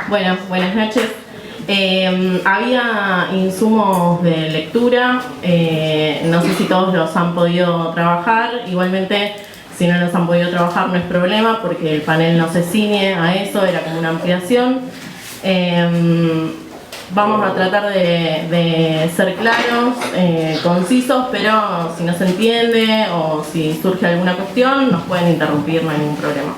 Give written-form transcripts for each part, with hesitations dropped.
Bueno, buenas noches. Había insumos de lectura, no sé si todos los han podido trabajar. Igualmente, si no los han podido trabajar no es problema porque el panel no se ciñe a eso, era como una ampliación. Vamos a tratar de ser claros, concisos, pero si no se entiende o si surge alguna cuestión nos pueden interrumpir, no hay ningún problema.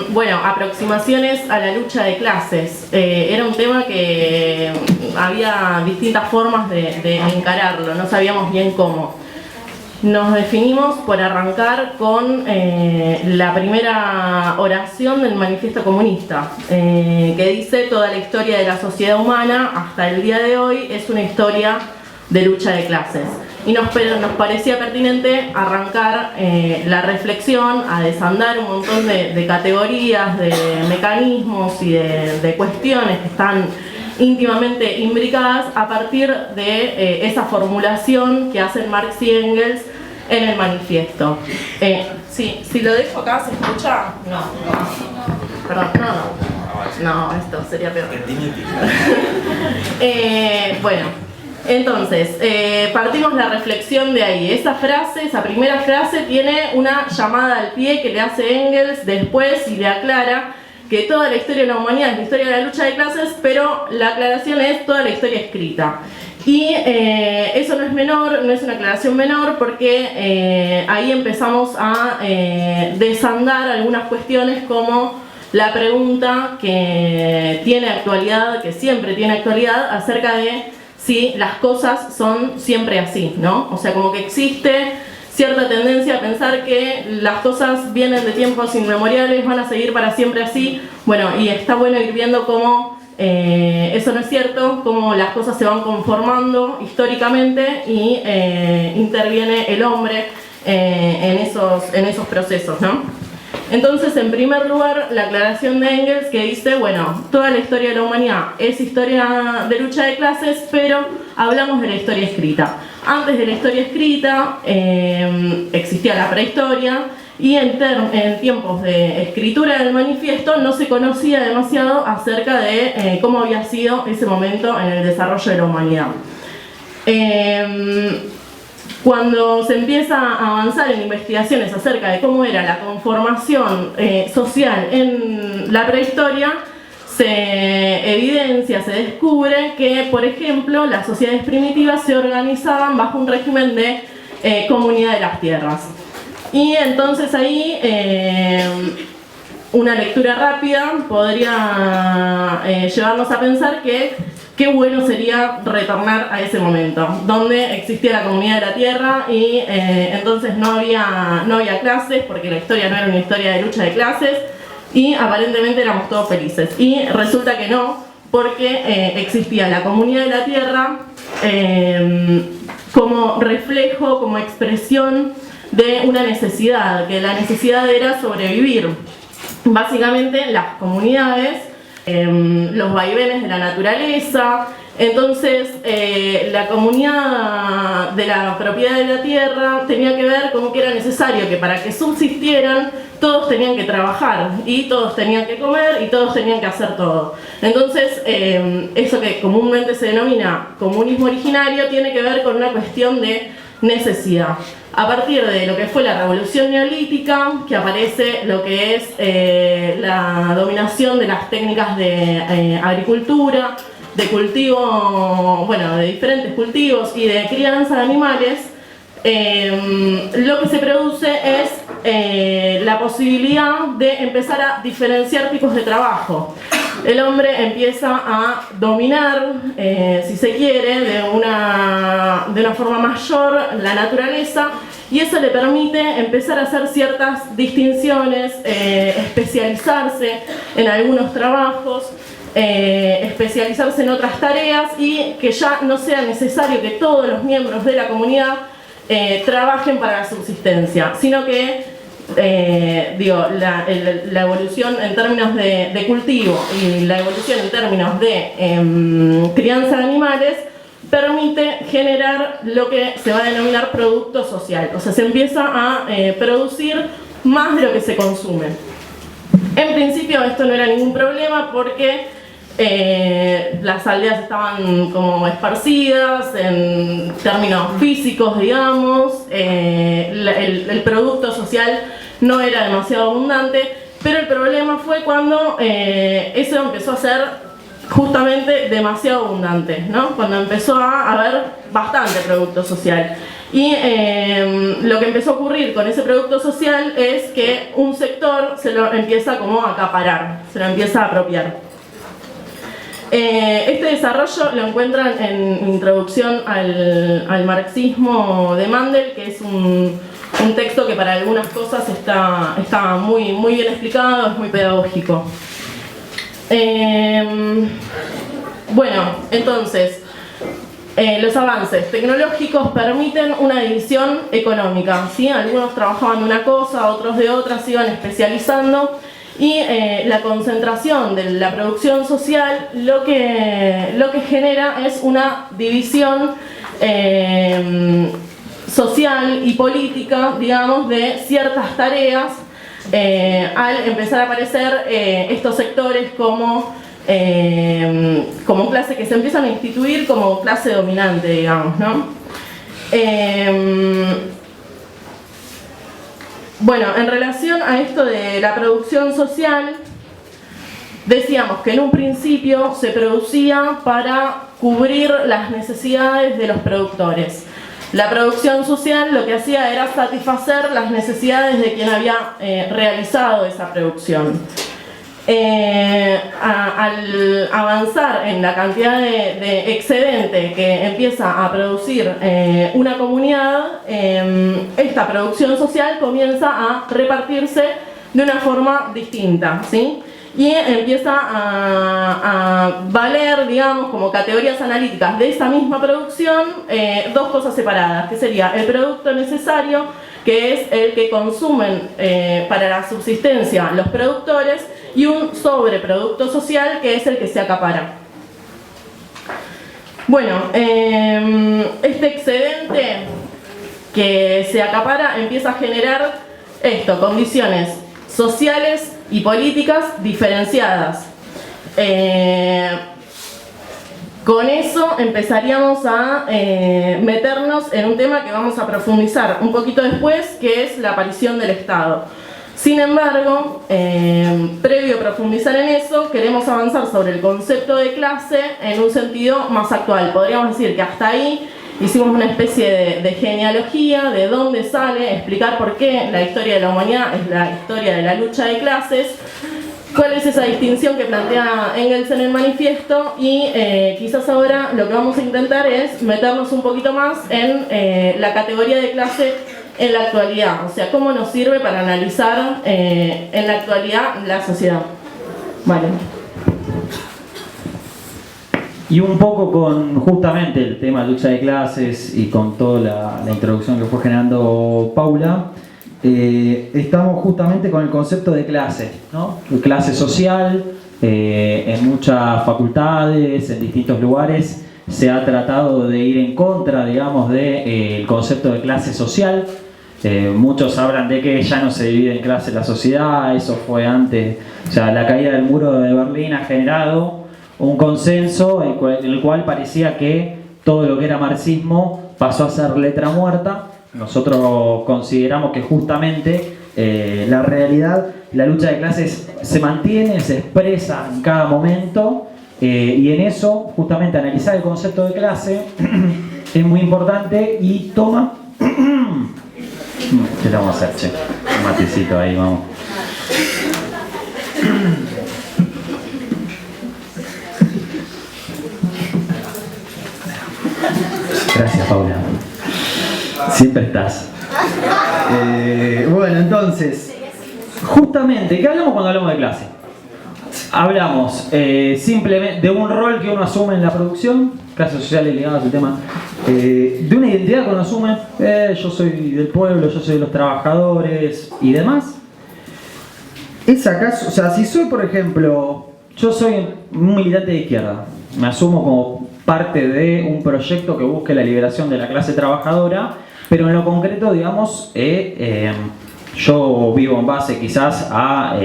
Bueno, aproximaciones a la lucha de clases. Era un tema que había distintas formas de encararlo, no sabíamos bien cómo. Nos definimos por arrancar con la primera oración del Manifiesto Comunista, que dice: toda la historia de la sociedad humana hasta el día de hoy es una historia de lucha de clases. Y nos parecía pertinente arrancar la reflexión, a desandar un montón de categorías, de mecanismos y de cuestiones que están íntimamente imbricadas a partir de esa formulación que hacen Marx y Engels en el manifiesto. Si lo dejo acá, ¿se escucha? No. Perdón, no, esto sería peor. Bueno. Entonces, partimos la reflexión de ahí. Esa primera frase tiene una llamada al pie que le hace Engels después y le aclara que toda la historia de la humanidad es la historia de la lucha de clases, pero la aclaración es toda la historia escrita. Y eso no es menor, no es una aclaración menor, porque ahí empezamos a desandar algunas cuestiones como la pregunta que tiene actualidad, que siempre tiene actualidad, acerca de si las cosas son siempre así, ¿no? O sea, como que existe cierta tendencia a pensar que las cosas vienen de tiempos inmemoriales, van a seguir para siempre así. Bueno, y está bueno ir viendo cómo eso no es cierto, cómo las cosas se van conformando históricamente y interviene el hombre en esos procesos, ¿no? Entonces, en primer lugar, la aclaración de Engels que dice, bueno, toda la historia de la humanidad es historia de lucha de clases, pero hablamos de la historia escrita. Antes de la historia escrita existía la prehistoria y en tiempos de escritura del manifiesto no se conocía demasiado acerca de cómo había sido ese momento en el desarrollo de la humanidad. Cuando se empieza a avanzar en investigaciones acerca de cómo era la conformación social en la prehistoria, se evidencia, se descubre que, por ejemplo, las sociedades primitivas se organizaban bajo un régimen de comunidad de las tierras. Y entonces ahí una lectura rápida podría llevarnos a pensar que qué bueno sería retornar a ese momento, donde existía la comunidad de la tierra y entonces no había clases, porque la historia no era una historia de lucha de clases, y aparentemente éramos todos felices. Y resulta que no, porque existía la comunidad de la tierra como reflejo, como expresión de una necesidad, que la necesidad era sobrevivir. Básicamente las comunidades, los vaivenes de la naturaleza. Entonces la comunidad de la propiedad de la tierra tenía que ver con que era necesario que para que subsistieran todos tenían que trabajar y todos tenían que comer y todos tenían que hacer todo. Entonces eso que comúnmente se denomina comunismo originario tiene que ver con una cuestión de necesidad. A partir de lo que fue la revolución neolítica, que aparece lo que es la dominación de las técnicas de agricultura, de cultivo, bueno, de diferentes cultivos y de crianza de animales, lo que se produce es la posibilidad de empezar a diferenciar tipos de trabajo. El hombre empieza a dominar, si se quiere, de una forma mayor la naturaleza, y eso le permite empezar a hacer ciertas distinciones, especializarse en algunos trabajos, especializarse en otras tareas, y que ya no sea necesario que todos los miembros de la comunidad trabajen para la subsistencia, sino que la evolución en términos de cultivo y la evolución en términos de crianza de animales permite generar lo que se va a denominar producto social. O sea, se empieza a producir más de lo que se consume. En principio esto no era ningún problema porque las aldeas estaban como esparcidas en términos físicos, digamos, el producto social no era demasiado abundante, pero el problema fue cuando eso empezó a ser justamente demasiado abundante, ¿no? Cuando empezó a haber bastante producto social. Y lo que empezó a ocurrir con ese producto social es que un sector se lo empieza como a acaparar, se lo empieza a apropiar. Este desarrollo lo encuentran en Introducción al marxismo de Mandel, que es un texto que para algunas cosas está muy bien explicado, es muy pedagógico. Bueno, entonces, los avances tecnológicos permiten una división económica, ¿sí? Algunos trabajaban de una cosa, otros de otra, se iban especializando. Y la concentración de la producción social lo que genera es una división social y política, digamos, de ciertas tareas al empezar a aparecer estos sectores como clase que se empiezan a instituir como clase dominante, digamos, ¿no? Bueno, en relación a esto de la producción social, decíamos que en un principio se producía para cubrir las necesidades de los productores. La producción social lo que hacía era satisfacer las necesidades de quien había realizado esa producción. Al avanzar en la cantidad de excedente que empieza a producir una comunidad, esta producción social comienza a repartirse de una forma distinta, ¿sí? Y empieza a valer, digamos, como categorías analíticas de esa misma producción, dos cosas separadas, que sería el producto necesario, que es el que consumen para la subsistencia los productores, y un sobreproducto social, que es el que se acapara. Bueno, este excedente que se acapara empieza a generar condiciones sociales y políticas diferenciadas. Con eso empezaríamos a meternos en un tema que vamos a profundizar un poquito después, que es la aparición del Estado. Sin embargo, previo a profundizar en eso, queremos avanzar sobre el concepto de clase en un sentido más actual. Podríamos decir que hasta ahí hicimos una especie de genealogía de dónde sale, explicar por qué la historia de la humanidad es la historia de la lucha de clases, cuál es esa distinción que plantea Engels en el manifiesto, y quizás ahora lo que vamos a intentar es meternos un poquito más en la categoría de clase en la actualidad, o sea, cómo nos sirve para analizar en la actualidad la sociedad. Vale. Y un poco con justamente el tema de lucha de clases y con toda la introducción que fue generando Paula, estamos justamente con el concepto de clase, ¿no? Clase social, en muchas facultades, en distintos lugares, se ha tratado de ir en contra, digamos, del concepto de clase social. Muchos hablan de que ya no se divide en clase la sociedad, eso fue antes, o sea, la caída del muro de Berlín ha generado un consenso en el cual parecía que todo lo que era marxismo pasó a ser letra muerta. Nosotros consideramos que justamente la realidad, la lucha de clases se mantiene, se expresa en cada momento, y en eso justamente analizar el concepto de clase es muy importante y toma... ¿Qué le vamos a hacer, che? Un matecito ahí, vamos. Gracias, Paula. Siempre estás. Bueno, entonces, justamente, ¿qué hablamos cuando hablamos de clase? Hablamos simplemente de un rol que uno asume en la producción, clases sociales ligadas al tema, de una identidad que uno asume, yo soy del pueblo, yo soy de los trabajadores y demás. ¿Es acaso, o sea, si soy, por ejemplo, yo soy un militante de izquierda, me asumo como parte de un proyecto que busque la liberación de la clase trabajadora, pero en lo concreto, digamos, yo vivo en base quizás a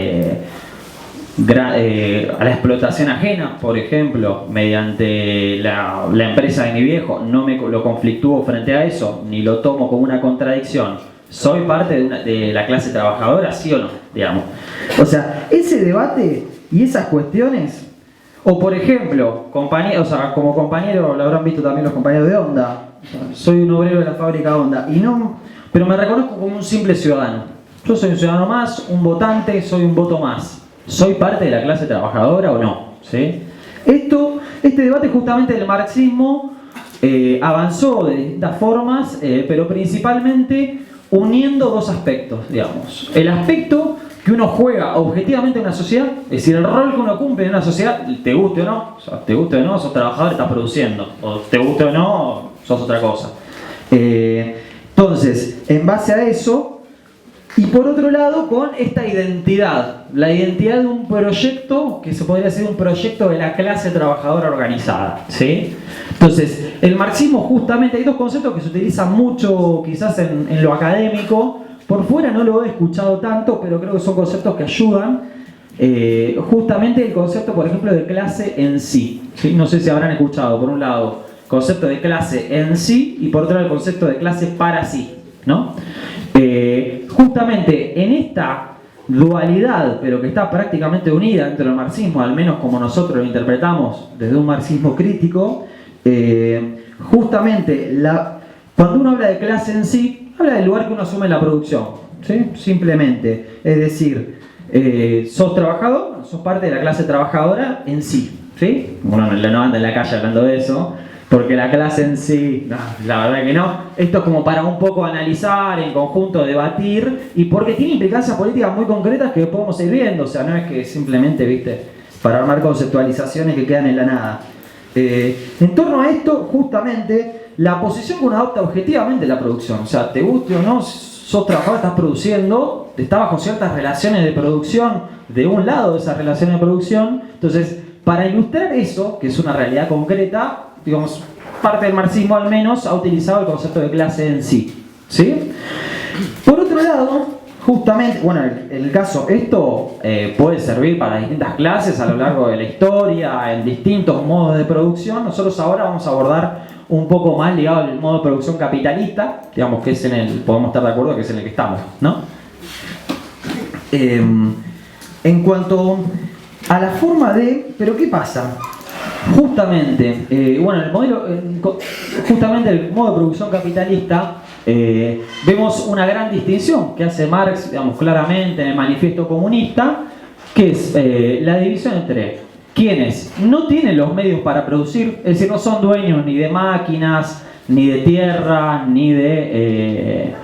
a la explotación ajena, por ejemplo, mediante la empresa de mi viejo, no me lo conflictúo frente a eso, ni lo tomo como una contradicción. ¿Soy parte de la clase trabajadora, sí o no? Digamos. O sea, ese debate y esas cuestiones, o por ejemplo, o sea, como compañero, lo habrán visto también los compañeros de Honda, soy un obrero de la fábrica Honda, pero me reconozco como un simple ciudadano. Yo soy un ciudadano más, un votante, soy un voto más. ¿Soy parte de la clase trabajadora o no? ¿Sí? Este debate justamente del marxismo avanzó de distintas formas, pero principalmente uniendo dos aspectos, digamos. El aspecto que uno juega objetivamente en una sociedad, es decir, el rol que uno cumple en una sociedad, te guste o no, sos trabajador, estás produciendo, o te guste o no, sos otra cosa. Entonces, en base a eso, y por otro lado, con esta identidad, la identidad de un proyecto que se podría decir un proyecto de la clase trabajadora organizada, ¿sí? Entonces, el marxismo justamente, hay dos conceptos que se utilizan mucho quizás en lo académico, por fuera no lo he escuchado tanto, pero creo que son conceptos que ayudan. Justamente el concepto, por ejemplo, de clase en sí, ¿sí? No sé si habrán escuchado, por un lado, concepto de clase en sí y por otro lado el concepto de clase para sí, ¿no? Justamente en esta dualidad, pero que está prácticamente unida dentro del marxismo, al menos como nosotros lo interpretamos desde un marxismo crítico, justamente cuando uno habla de clase en sí, habla del lugar que uno asume en la producción, ¿sí? Simplemente, es decir, sos trabajador, sos parte de la clase trabajadora en sí, ¿sí? Uno no anda en la calle hablando de eso, porque la clase en sí, no, la verdad que no. Esto es como para un poco analizar, en conjunto debatir, y porque tiene implicancias políticas muy concretas que podemos ir viendo, o sea, no es que simplemente, viste, para armar conceptualizaciones que quedan en la nada. En torno a esto, justamente, la posición que uno adopta objetivamente en la producción, o sea, te guste o no, sos trabajador, estás produciendo, estás bajo ciertas relaciones de producción de un lado de esas relaciones de producción. Entonces, para ilustrar eso, que es una realidad concreta, digamos, parte del marxismo al menos ha utilizado el concepto de clase en sí, ¿sí? Por otro lado, justamente, bueno, en el caso, esto puede servir para distintas clases a lo largo de la historia, en distintos modos de producción. Nosotros ahora vamos a abordar un poco más ligado al modo de producción capitalista, digamos que es podemos estar de acuerdo que es en el que estamos, ¿no? En cuanto a la forma pero ¿qué pasa? Justamente, bueno, justamente el modo de producción capitalista, vemos una gran distinción que hace Marx, digamos, claramente en el Manifiesto Comunista, que es la división entre quienes no tienen los medios para producir, es decir, no son dueños ni de máquinas, ni de tierra, ni de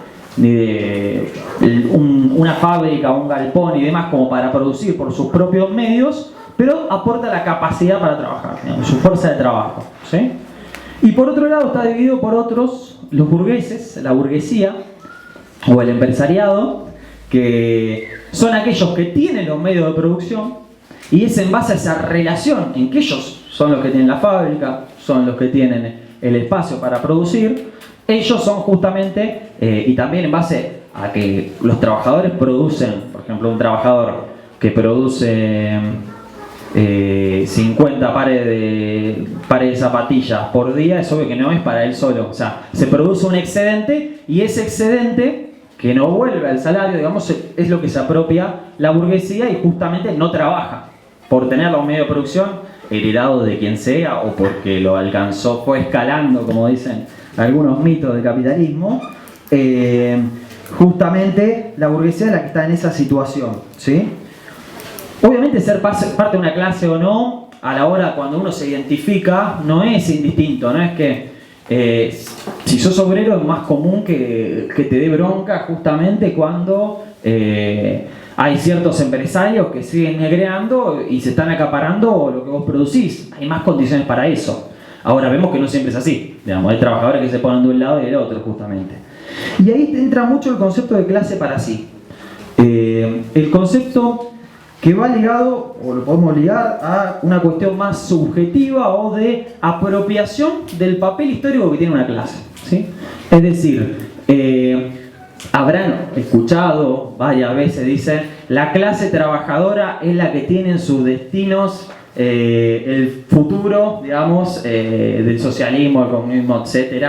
una fábrica, un galpón y demás como para producir por sus propios medios, pero aporta la capacidad para trabajar, digamos, su fuerza de trabajo, ¿sí? Y por otro lado está dividido por otros, los burgueses, la burguesía o el empresariado, que son aquellos que tienen los medios de producción, y es en base a esa relación en que ellos son los que tienen la fábrica, son los que tienen el espacio para producir. Ellos son justamente, y también en base a que los trabajadores producen, por ejemplo, un trabajador que produce 50 pares de zapatillas por día, es obvio que no es para él solo. O sea, se produce un excedente y ese excedente que no vuelve al salario, digamos, es lo que se apropia la burguesía y justamente no trabaja por tener los medios de producción heredado de quien sea o porque lo alcanzó, fue escalando, como dicen algunos mitos del capitalismo. Justamente la burguesía es la que está en esa situación, ¿sí? Obviamente ser parte de una clase o no, a la hora cuando uno se identifica, no es indistinto, no es que si sos obrero es más común que te dé bronca justamente cuando hay ciertos empresarios que siguen negreando y se están acaparando lo que vos producís. Hay más condiciones para eso. Ahora vemos que no siempre es así. Digamos, hay trabajadores que se ponen de un lado y del otro justamente. Y ahí entra mucho el concepto de clase para sí. El concepto que va ligado, o lo podemos ligar, a una cuestión más subjetiva o de apropiación del papel histórico que tiene una clase, ¿sí? Es decir, habrán escuchado varias veces, dicen, la clase trabajadora es la que tiene en sus destinos el futuro, digamos, del socialismo, el comunismo, etc.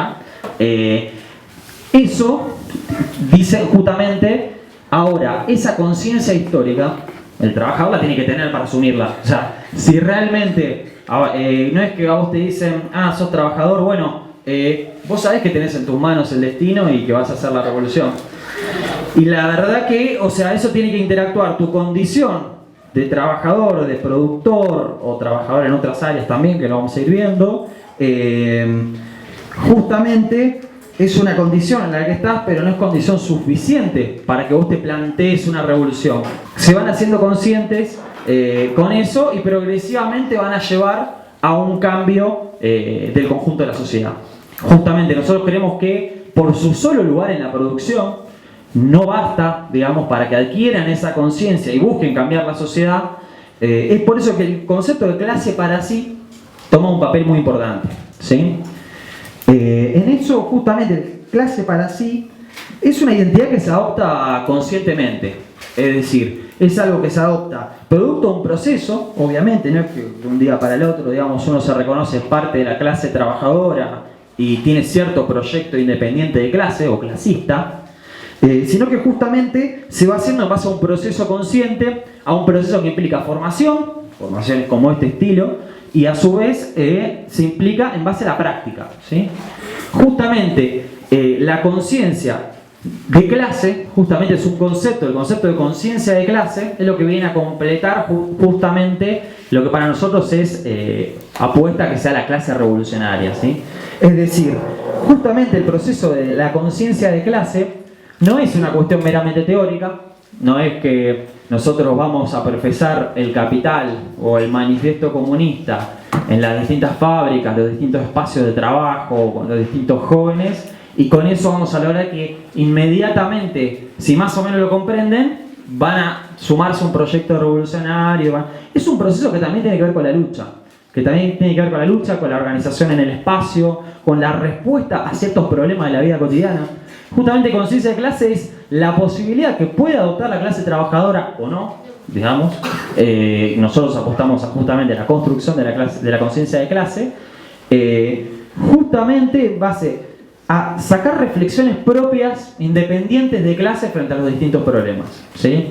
Eso dice justamente, ahora, esa conciencia histórica, el trabajador la tiene que tener para asumirla. O sea, si realmente, no es que a vos te dicen, sos trabajador, bueno, vos sabés que tenés en tus manos el destino y que vas a hacer la revolución. Y la verdad que, o sea, eso tiene que interactuar tu condición de trabajador, de productor o trabajador en otras áreas también, que lo vamos a ir viendo. Justamente es una condición en la que estás, pero no es condición suficiente para que vos te plantees una revolución. Se van haciendo conscientes con eso y progresivamente van a llevar a un cambio del conjunto de la sociedad. Justamente nosotros creemos que por su solo lugar en la producción no basta, digamos, para que adquieran esa conciencia y busquen cambiar la sociedad. Es por eso que el concepto de clase para sí toma un papel muy importante, ¿sí? En eso, justamente, clase para sí es una identidad que se adopta conscientemente. Es decir, es algo que se adopta producto de un proceso, obviamente, no es que de un día para el otro, digamos, uno se reconoce parte de la clase trabajadora y tiene cierto proyecto independiente de clase o clasista, sino que justamente se va haciendo en base a un proceso consciente, a un proceso que implica formaciones como este estilo, y a su vez se implica en base a la práctica, ¿sí? Justamente la conciencia de clase, justamente es un concepto, el concepto de conciencia de clase es lo que viene a completar justamente lo que para nosotros es apuesta a que sea la clase revolucionaria, ¿sí? Es decir, justamente el proceso de la conciencia de clase no es una cuestión meramente teórica, no es que nosotros vamos a profesar el capital o el manifiesto comunista en las distintas fábricas, los distintos espacios de trabajo, con los distintos jóvenes, y con eso vamos a lograr que inmediatamente, si más o menos lo comprenden, van a sumarse a un proyecto revolucionario. Es un proceso que también tiene que ver con la lucha, con la organización en el espacio, con la respuesta a ciertos problemas de la vida cotidiana. Justamente conciencia de clase es la posibilidad que pueda adoptar la clase trabajadora o no, digamos. Nosotros apostamos justamente a la construcción de la conciencia de clase, justamente en base a sacar reflexiones propias, independientes de clase frente a los distintos problemas, ¿sí?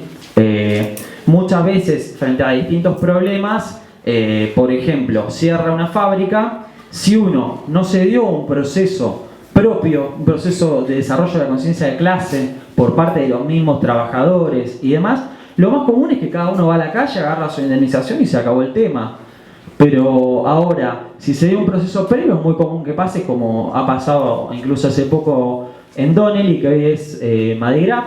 Muchas veces frente a distintos problemas, por ejemplo, cierra una fábrica, si uno no se dio un proceso propio, un proceso de desarrollo de la conciencia de clase por parte de los mismos trabajadores y demás, lo más común es que cada uno va a la calle, agarra su indemnización y se acabó el tema. Pero ahora, si se dio un proceso previo, es muy común que pase, como ha pasado incluso hace poco en Donnelly, que hoy es Madigraf,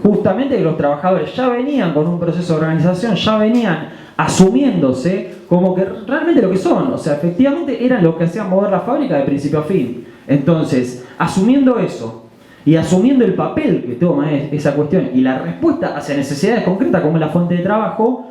justamente que los trabajadores ya venían con un proceso de organización, ya venían asumiéndose como que realmente lo que son, o sea, efectivamente eran los que hacían mover la fábrica de principio a fin. Entonces, asumiendo eso y asumiendo el papel que toma esa cuestión y la respuesta hacia necesidades concretas como es la fuente de trabajo,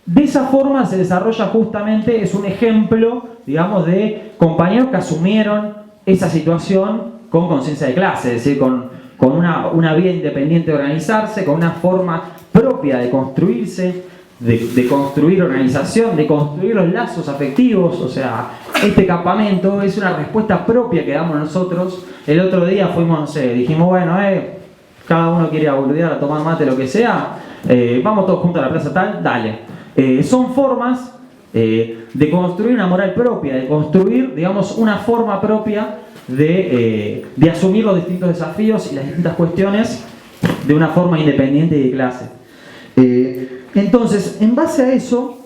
de esa forma se desarrolla justamente, es un ejemplo, digamos, de compañeros que asumieron esa situación con conciencia de clase, es decir, con una vía independiente de organizarse, con una forma propia de construirse, de construir organización, de construir los lazos afectivos. O sea, este campamento es una respuesta propia que damos nosotros. El otro día fuimos, dijimos, bueno, cada uno quiere ir a boludear, a tomar mate, lo que sea, vamos todos juntos a la plaza tal, dale. Son formas de construir una moral propia, de construir, digamos, una forma propia de asumir los distintos desafíos y las distintas cuestiones de una forma independiente y de clase. Entonces, en base a eso,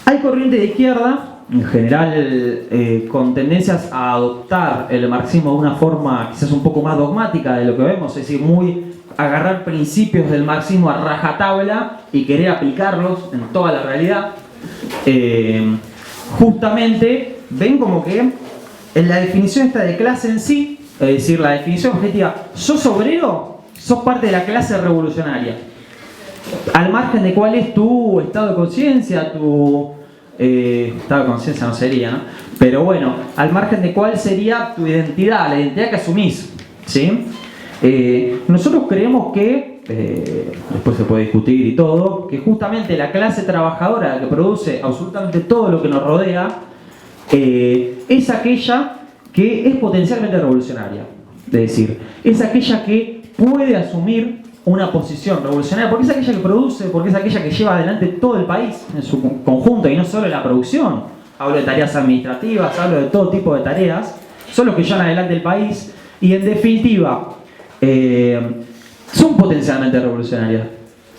hay corriente de izquierda, en general con tendencias a adoptar el marxismo de una forma quizás un poco más dogmática de lo que vemos, es decir, muy agarrar principios del marxismo a rajatabla y querer aplicarlos en toda la realidad. Justamente ven como que en la definición esta de clase en sí, es decir, la definición objetiva, sos obrero, sos parte de la clase revolucionaria, al margen de cuál es tu estado de conciencia, estado de conciencia no sería, ¿no? Pero bueno, al margen de cuál sería tu identidad, la identidad que asumís. ¿sí? Nosotros creemos que, después se puede discutir y todo, que justamente la clase trabajadora que produce absolutamente todo lo que nos rodea es aquella que es potencialmente revolucionaria. Es decir, es aquella que puede asumir una posición revolucionaria, porque es aquella que produce, porque es aquella que lleva adelante todo el país en su conjunto y no solo la producción. Hablo de tareas administrativas, hablo de todo tipo de tareas, son los que llevan adelante el país y en definitiva son potencialmente revolucionarias.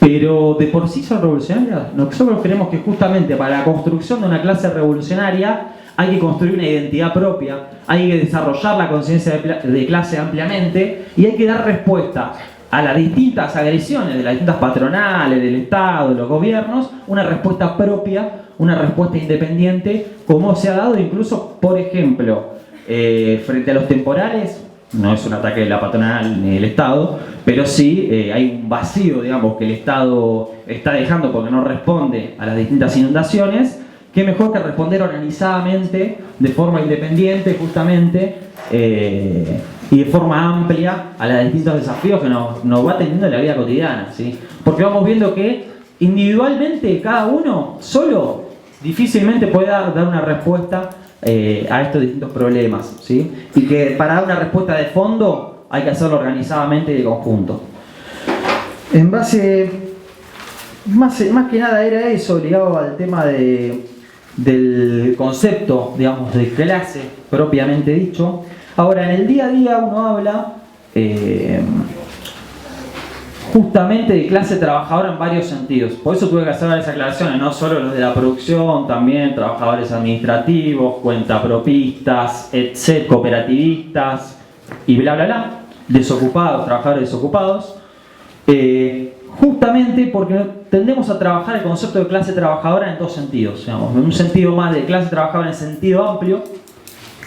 Pero de por sí son revolucionarias. Nosotros creemos que justamente para la construcción de una clase revolucionaria hay que construir una identidad propia, hay que desarrollar la conciencia de clase ampliamente y hay que dar respuesta a las distintas agresiones de las distintas patronales, del Estado, de los gobiernos, una respuesta propia, una respuesta independiente, como se ha dado incluso, por ejemplo, frente a los temporales. No es un ataque de la patronal ni del Estado, pero sí hay un vacío, digamos, que el Estado está dejando porque no responde a las distintas inundaciones. Qué mejor que responder organizadamente, de forma independiente, justamente, y de forma amplia a los distintos desafíos que nos va teniendo en la vida cotidiana, ¿sí? Porque vamos viendo que individualmente cada uno solo difícilmente puede dar una respuesta a estos distintos problemas, ¿sí? Y que para dar una respuesta de fondo hay que hacerlo organizadamente y de conjunto. En base, más que nada era eso, ligado al tema del concepto, digamos, de clase propiamente dicho. Ahora, en el día a día uno habla justamente de clase trabajadora en varios sentidos. Por eso tuve que hacer varias aclaraciones, no solo los de la producción, también trabajadores administrativos, cuentapropistas, etc., cooperativistas y bla bla bla, desocupados, trabajadores desocupados. Justamente porque tendemos a trabajar el concepto de clase trabajadora en dos sentidos, digamos, en un sentido más de clase trabajadora en sentido amplio,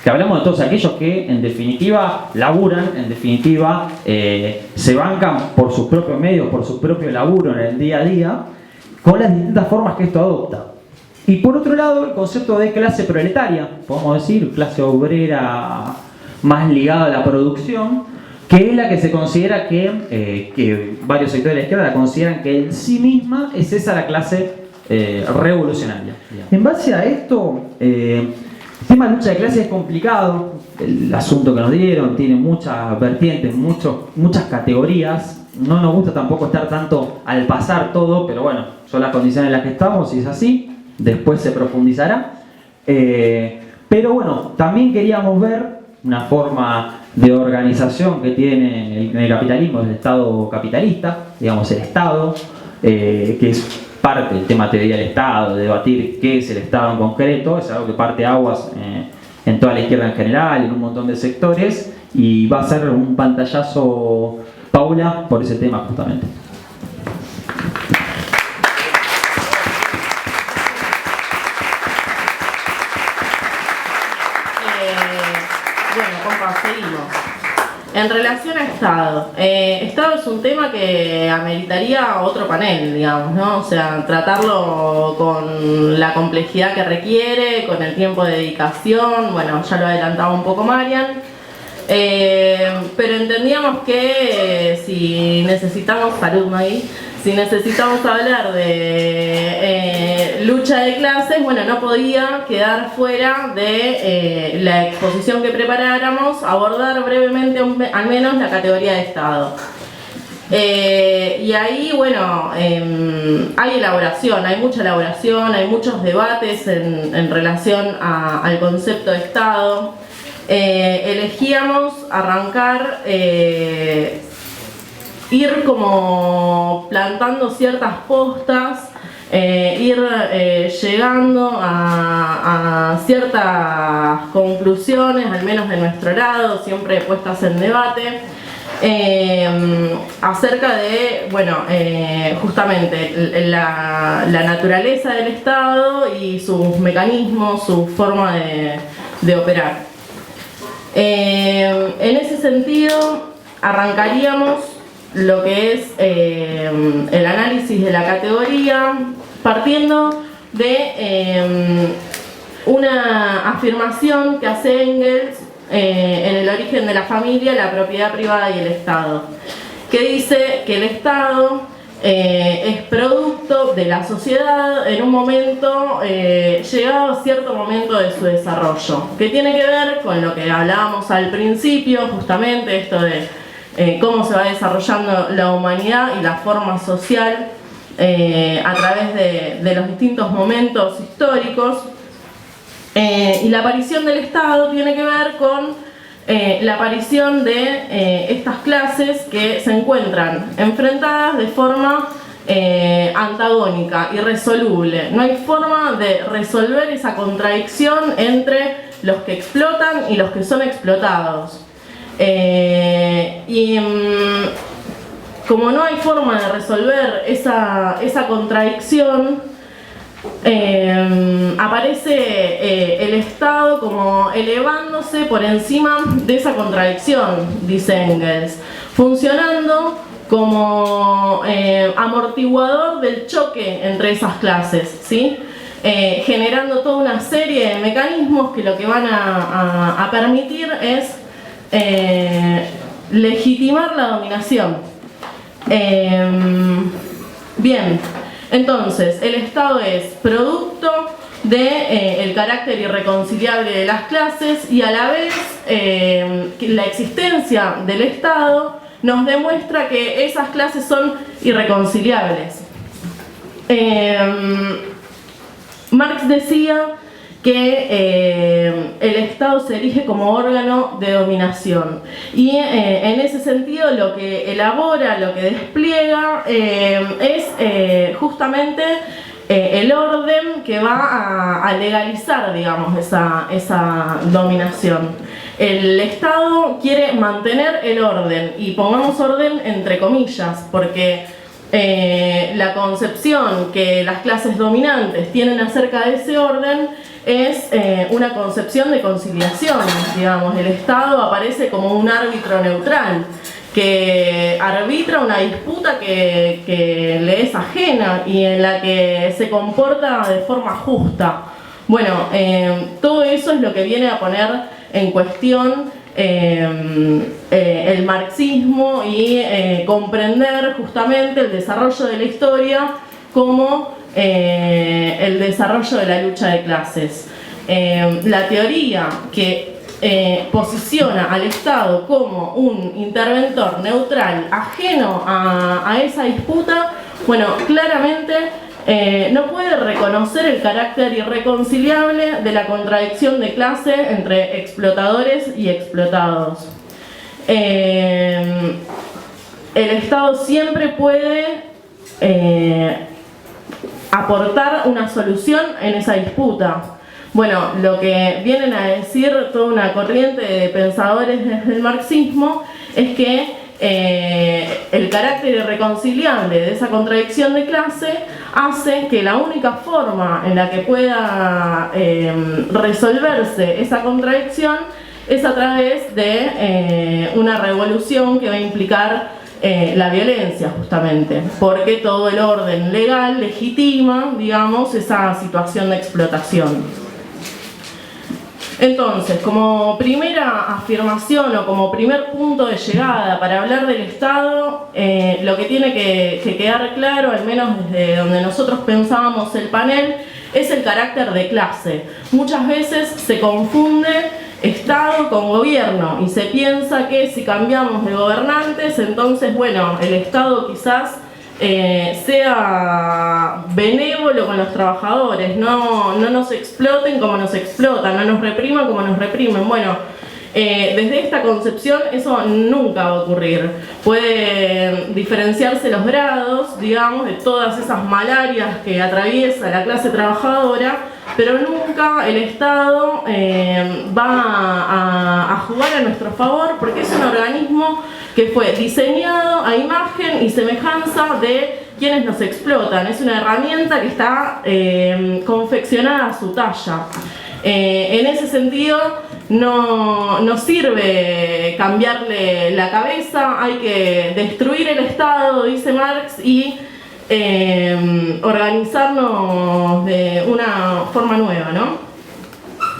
que hablamos de todos aquellos que en definitiva laburan, en definitiva se bancan por sus propios medios, por su propio laburo en el día a día, con las distintas formas que esto adopta. Y por otro lado, el concepto de clase proletaria, podemos decir, clase obrera más ligada a la producción, que es la que se considera que varios sectores de la izquierda la consideran que en sí misma es esa la clase revolucionaria. En base a esto, el tema de lucha de clases es complicado, el asunto que nos dieron tiene muchas vertientes, muchas categorías, no nos gusta tampoco estar tanto al pasar todo, pero bueno, son las condiciones en las que estamos y es así, después se profundizará. Pero bueno, también queríamos ver una forma de organización que tiene el capitalismo, el Estado capitalista, digamos el Estado, que es parte del tema teoría del Estado, de debatir qué es el Estado en concreto, es algo que parte aguas en toda la izquierda en general, en un montón de sectores, y va a ser un pantallazo Paula por ese tema justamente. Seguimos. En relación a Estado, Estado es un tema que ameritaría otro panel, digamos, ¿no? O sea, tratarlo con la complejidad que requiere, con el tiempo de dedicación, bueno, ya lo adelantaba un poco Marian, pero entendíamos que si necesitamos, salud ahí, si necesitamos hablar de lucha de clases, bueno, no podía quedar fuera de la exposición que preparáramos, abordar brevemente al menos la categoría de Estado. Y ahí, bueno, hay elaboración, hay mucha elaboración, hay muchos debates en relación al concepto de Estado. Elegíamos arrancar, ir como plantando ciertas postas, ir llegando a ciertas conclusiones, al menos de nuestro lado, siempre puestas en debate, acerca de, bueno, justamente la naturaleza del Estado y sus mecanismos, su forma de operar. En ese sentido, arrancaríamos lo que es el análisis de la categoría partiendo de una afirmación que hace Engels en el origen de la familia, la propiedad privada y el Estado, que dice que el Estado es producto de la sociedad en un momento, llegado a cierto momento de su desarrollo, que tiene que ver con lo que hablábamos al principio, justamente esto de cómo se va desarrollando la humanidad y la forma social a través de los distintos momentos históricos. Y la aparición del Estado tiene que ver con la aparición de estas clases que se encuentran enfrentadas de forma antagónica, irresoluble. No hay forma de resolver esa contradicción entre los que explotan y los que son explotados. Como no hay forma de resolver esa contradicción, aparece el Estado como elevándose por encima de esa contradicción, dice Engels, funcionando como amortiguador del choque entre esas clases, ¿sí? Generando toda una serie de mecanismos que lo que van a permitir es legitimar la dominación. Bien, entonces el Estado es producto del carácter irreconciliable de las clases y a la vez la existencia del Estado nos demuestra que esas clases son irreconciliables. Marx decía que el Estado se erige como órgano de dominación y en ese sentido lo que elabora, lo que despliega es justamente el orden que va a legalizar, digamos, esa dominación. El Estado quiere mantener el orden, y pongamos orden entre comillas, porque la concepción que las clases dominantes tienen acerca de ese orden es una concepción de conciliación, digamos. El Estado aparece como un árbitro neutral que arbitra una disputa que le es ajena y en la que se comporta de forma justa. Bueno, todo eso es lo que viene a poner en cuestión el marxismo y comprender justamente el desarrollo de la historia como el desarrollo de la lucha de clases. La teoría que posiciona al Estado como un interventor neutral ajeno a esa disputa, bueno, claramente no puede reconocer el carácter irreconciliable de la contradicción de clase entre explotadores y explotados. El Estado siempre puede aportar una solución en esa disputa. Bueno, lo que vienen a decir toda una corriente de pensadores desde el marxismo es que el carácter irreconciliable de esa contradicción de clase hace que la única forma en la que pueda resolverse esa contradicción es a través de una revolución que va a implicar la violencia, justamente, porque todo el orden legal legitima, digamos, esa situación de explotación. Entonces, como primera afirmación o como primer punto de llegada para hablar del Estado, lo que tiene que quedar claro, al menos desde donde nosotros pensábamos el panel, es el carácter de clase. Muchas veces se confunde Estado con gobierno y se piensa que si cambiamos de gobernantes, entonces, bueno, el Estado quizás sea benévolo con los trabajadores, no nos exploten como nos explotan, no nos repriman como nos reprimen. Bueno, desde esta concepción eso nunca va a ocurrir. Pueden diferenciarse los grados, digamos, de todas esas malarias que atraviesa la clase trabajadora, pero nunca el Estado va a jugar a nuestro favor, porque es un organismo que fue diseñado a imagen y semejanza de quienes nos explotan. Es una herramienta que está confeccionada a su talla. En ese sentido, no sirve cambiarle la cabeza, hay que destruir el Estado, dice Marx, y organizarnos de una forma nueva, ¿no?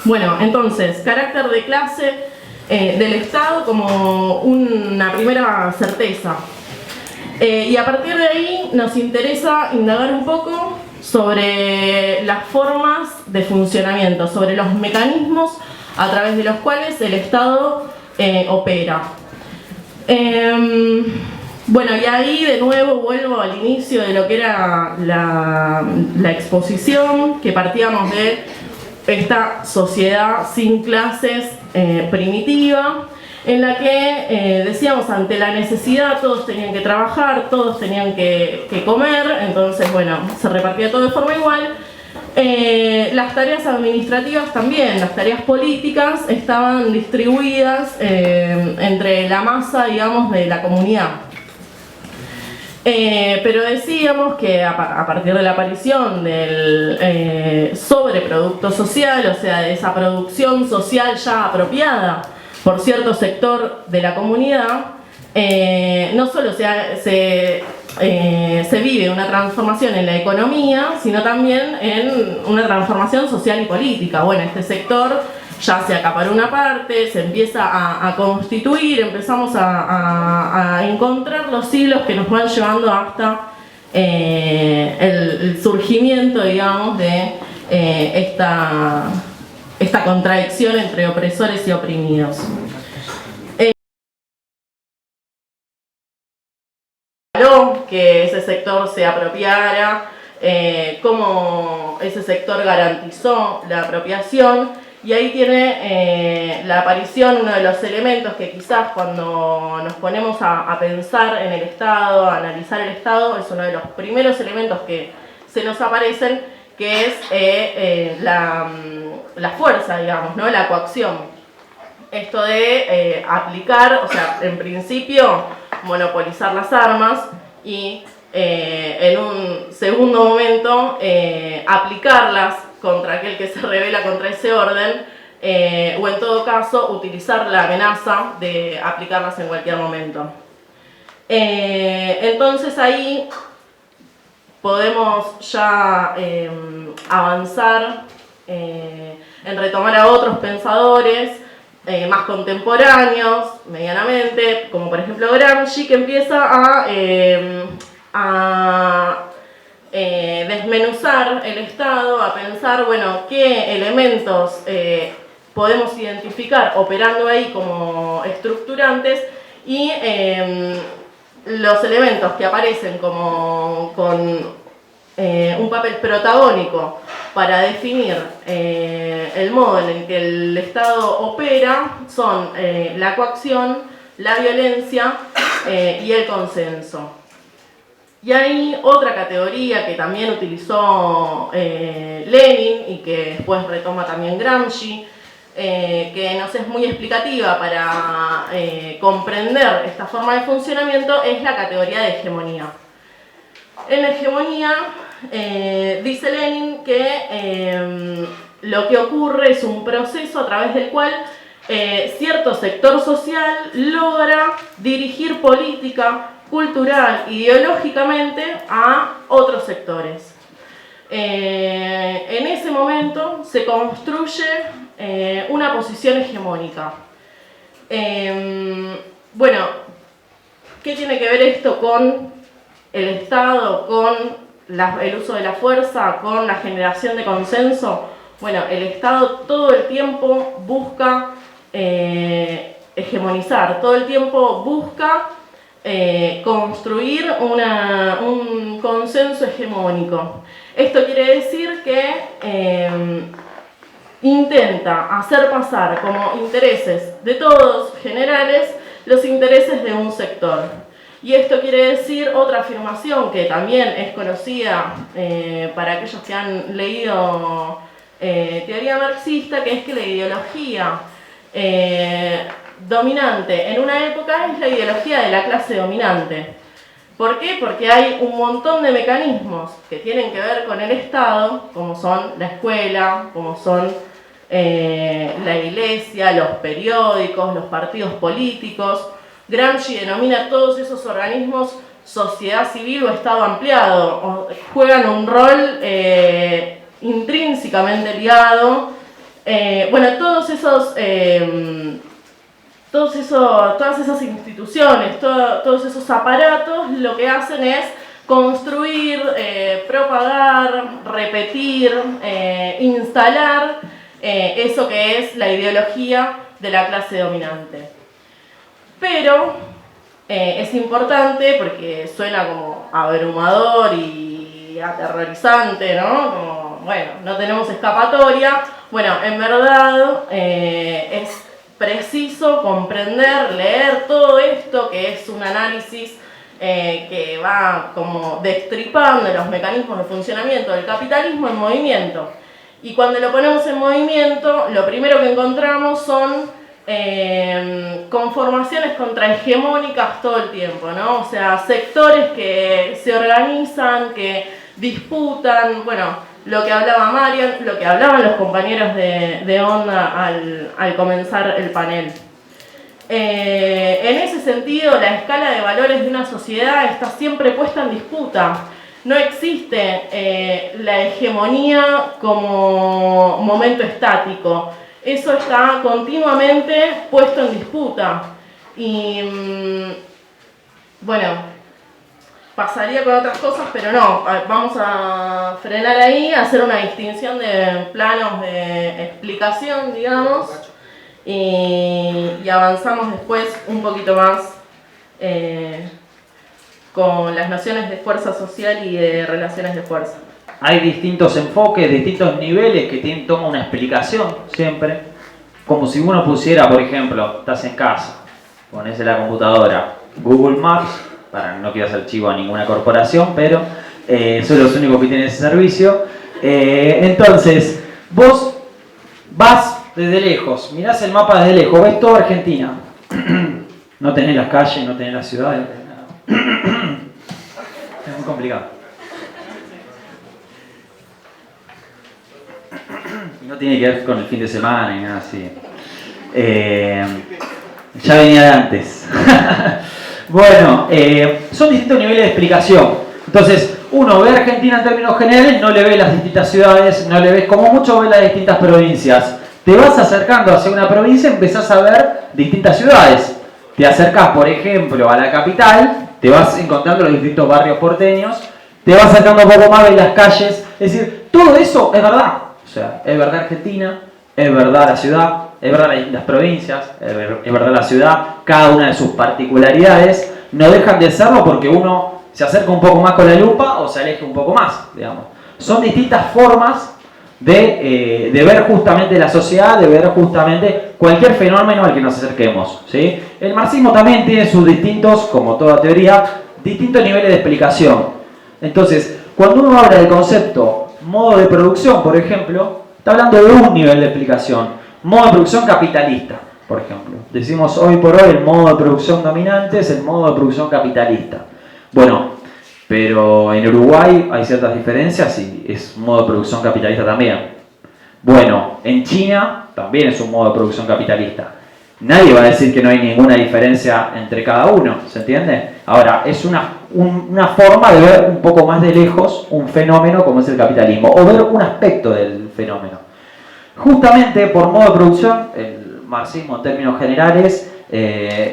Bueno, entonces, carácter de clase del Estado como una primera certeza. Y a partir de ahí nos interesa indagar un poco sobre las formas de funcionamiento, sobre los mecanismos a través de los cuales el Estado opera. Bueno, y ahí de nuevo vuelvo al inicio de lo que era la exposición, que partíamos de esta sociedad sin clases primitiva, en la que decíamos, ante la necesidad todos tenían que trabajar, todos tenían que comer, entonces bueno, se repartía todo de forma igual. Las tareas administrativas también, las tareas políticas estaban distribuidas entre la masa, digamos, de la comunidad. Pero decíamos que a partir de la aparición del sobreproducto social, o sea, de esa producción social ya apropiada por cierto sector de la comunidad, no solo se vive una transformación en la economía, sino también en una transformación social y política. Bueno, este sector ya se acaparó una parte, se empieza a constituir, empezamos a encontrar los hilos que nos van llevando hasta el surgimiento, digamos, de esta contradicción entre opresores y oprimidos. Que ese sector se apropiara, cómo ese sector garantizó la apropiación, y ahí tiene la aparición uno de los elementos que quizás cuando nos ponemos a pensar en el Estado, a analizar el Estado, es uno de los primeros elementos que se nos aparecen, que es la fuerza, digamos, ¿no? La coacción. Esto de aplicar, o sea, en principio monopolizar las armas y en un segundo momento aplicarlas contra aquel que se rebela contra ese orden, o en todo caso utilizar la amenaza de aplicarlas en cualquier momento. Entonces ahí podemos ya avanzar en retomar a otros pensadores más contemporáneos, medianamente, como por ejemplo Gramsci, que empieza a desmenuzar el Estado, a pensar, bueno, qué elementos podemos identificar operando ahí como estructurantes, y los elementos que aparecen como con un papel protagónico para definir el modo en el que el Estado opera son la coacción, la violencia y el consenso. Y hay otra categoría que también utilizó Lenin y que después retoma también Gramsci, que nos es muy explicativa para comprender esta forma de funcionamiento, es la categoría de hegemonía. En la hegemonía dice Lenin que lo que ocurre es un proceso a través del cual cierto sector social logra dirigir política, cultural, ideológicamente a otros sectores. En ese momento se construye una posición hegemónica. Bueno, ¿qué tiene que ver esto con el Estado, con el uso de la fuerza, con la generación de consenso? Bueno, el Estado todo el tiempo busca hegemonizar, todo el tiempo busca construir un consenso hegemónico. Esto quiere decir que intenta hacer pasar como intereses de todos generales los intereses de un sector. Y esto quiere decir otra afirmación que también es conocida para aquellos que han leído teoría marxista, que es que la ideología dominante en una época es la ideología de la clase dominante. ¿Por qué? Porque hay un montón de mecanismos que tienen que ver con el Estado, como son la escuela, como son la iglesia, los periódicos, los partidos políticos. Gramsci denomina a todos esos organismos sociedad civil o Estado ampliado, juegan un rol intrínsecamente ligado. Bueno, todos esos todas esas instituciones, todos esos aparatos lo que hacen es construir, propagar, repetir, instalar eso que es la ideología de la clase dominante. Pero es importante porque suena como abrumador y aterrorizante, ¿no? Como, bueno, no tenemos escapatoria. Bueno, en verdad es preciso comprender, leer todo esto, que es un análisis que va como destripando los mecanismos de funcionamiento del capitalismo en movimiento. Y cuando lo ponemos en movimiento, lo primero que encontramos son conformaciones contrahegemónicas todo el tiempo, ¿no? O sea, sectores que se organizan, que disputan, bueno, lo que hablaba Marian, lo que hablaban los compañeros de Onda al comenzar el panel. En ese sentido, la escala de valores de una sociedad está siempre puesta en disputa. No existe la hegemonía como momento estático. Eso está continuamente puesto en disputa. Y bueno, pasaría con otras cosas, pero no, vamos a frenar ahí, hacer una distinción de planos de explicación, digamos, y avanzamos después un poquito más con las nociones de fuerza social y de relaciones de fuerza. Hay distintos enfoques, distintos niveles que toma una explicación siempre. Como si uno pusiera, por ejemplo, estás en casa, pones en la computadora Google Maps, no quiero hacer chivo a ninguna corporación, pero son los únicos que tienen ese servicio. Entonces, vos vas desde lejos, mirás el mapa desde lejos, ves toda Argentina. No tenés las calles, no tenés las ciudades, no tenés nada. Es muy complicado. Y no tiene que ver con el fin de semana ni nada así. Ya venía de antes. Bueno, son distintos niveles de explicación. Entonces, uno ve Argentina en términos generales, no le ve las distintas ciudades, no le ves, como mucho ve las distintas provincias. Te vas acercando hacia una provincia, empezás a ver distintas ciudades. Te acercás, por ejemplo, a la capital, te vas encontrando los distintos barrios porteños, te vas acercando un poco más, ves las calles. Es decir, todo eso es verdad. O sea, es verdad Argentina, es verdad la ciudad, es verdad las provincias, es verdad la ciudad, cada una de sus particularidades no dejan de serlo porque uno se acerca un poco más con la lupa o se aleja un poco más, digamos. Son distintas formas de ver justamente la sociedad, de ver justamente cualquier fenómeno al que nos acerquemos, ¿sí? El marxismo también tiene sus distintos, como toda teoría, distintos niveles de explicación. Entonces, cuando uno habla del concepto modo de producción, por ejemplo, está hablando de un nivel de explicación. Modo de producción capitalista, por ejemplo. Decimos hoy por hoy el modo de producción dominante es el modo de producción capitalista. Bueno, pero en Uruguay hay ciertas diferencias y es un modo de producción capitalista también. Bueno, en China también es un modo de producción capitalista. Nadie va a decir que no hay ninguna diferencia entre cada uno, ¿se entiende? Ahora, es una forma de ver un poco más de lejos un fenómeno como es el capitalismo, o ver un aspecto del fenómeno. Justamente por modo de producción, el marxismo en términos generales